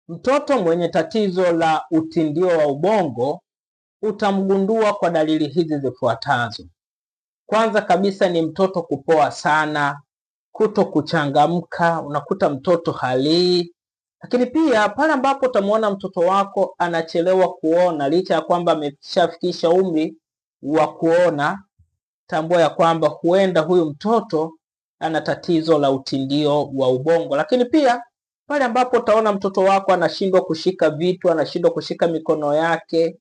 Mtoto mwenye tatizo la utindio wa ubongo utamgundua kwa dalili hizi zifuatazo. Kwanza kabisa ni mtoto kupoa sana, kuto kuchangamka, unakuta mtoto halii. Lakini pia pale ambapo utamuona mtoto wako anachelewa kuona licha ya kwamba ameshafikisha umri wa kuona, tambua ya kwamba huenda huyu mtoto ana tatizo la utindio wa ubongo. Lakini pia pale ambapo utaona mtoto wako anashindwa kushika vitu, anashindwa kushika mikono yake,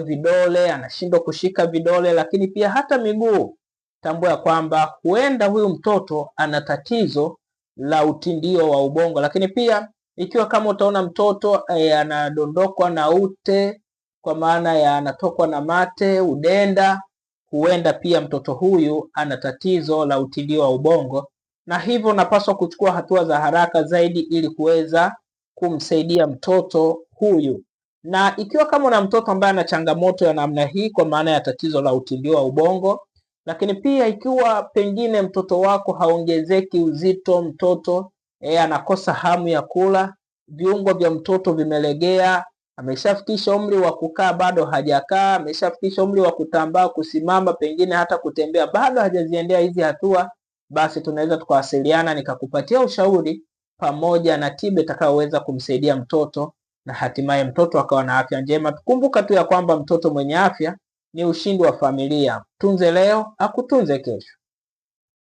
vidole, anashindwa kushika vidole, lakini pia hata miguu, tambua ya kwamba huenda huyu mtoto ana tatizo la utindio wa ubongo. Lakini pia ikiwa kama utaona mtoto anadondokwa na ute, kwa maana ya anatokwa na mate, udenda, huenda pia mtoto huyu ana tatizo la utindio wa ubongo, na hivyo unapaswa kuchukua hatua za haraka zaidi ili kuweza kumsaidia mtoto huyu. Na ikiwa kama una mtoto ambaye ana changamoto ya namna hii, kwa maana ya tatizo la utindio wa ubongo, lakini pia ikiwa pengine mtoto wako haongezeki uzito, mtoto anakosa hamu ya kula, viungo vya mtoto vimelegea, ameshafikisha umri wa kukaa bado hajakaa, ameshafikisha umri wa kutambaa, kusimama, pengine hata kutembea bado hajaziendea hizi hatua, basi tunaweza tukawasiliana nikakupatia ushauri pamoja na tiba itakayoweza kumsaidia mtoto na hatimaye mtoto akawa na afya njema. Tukumbuka tu ya kwamba mtoto mwenye afya ni ushindi wa familia. Tunze leo, akutunze kesho.